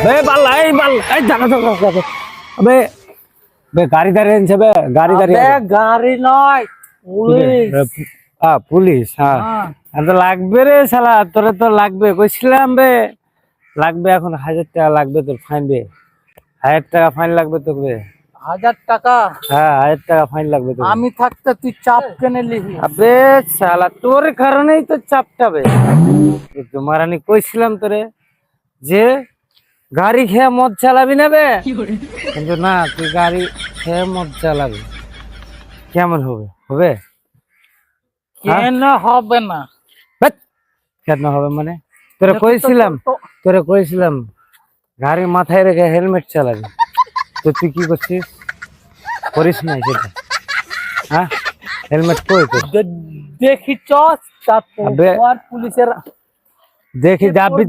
বে বাল এই জানা তো বে বে গাড়ি দাঁড়িয়ে আনছে বে গাড়ি দাঁড়িয়ে গাড়ি নয় পুলিশ। পুলিশ হ্যাঁ তো লাগবে রে শালা তোরে তো লাগবে কইছিলাম বে লাগবে এখন 1000 টাকা লাগবে তোর ফাইন বে 1000 টাকা ফাইন লাগবে তোকে 1000 টাকা? হ্যাঁ 1000 টাকা ফাইন লাগবে তোকে আমি থাকতে তুই চাপ কেনে নিবি? আবে শালা তোর কারণেই তো চাপটা বে তোমার আমি কইছিলাম তোরে যে গাড়ি খেয়ে মদ চালাবি না বে কিন্তু না তুই গাড়ি খেয়ে মদ চালাবি কেমন হবে হবে কেন হবে না? কেন হবে মানে তোরে কইছিলাম গাড়ি মাথায় রেখে হেলমেট চালাবি তো তুই কি করছিস করিস নাই সেটা হ্যাঁ হেলমেট কই তো দেখি পুলিশের দেখি যাবি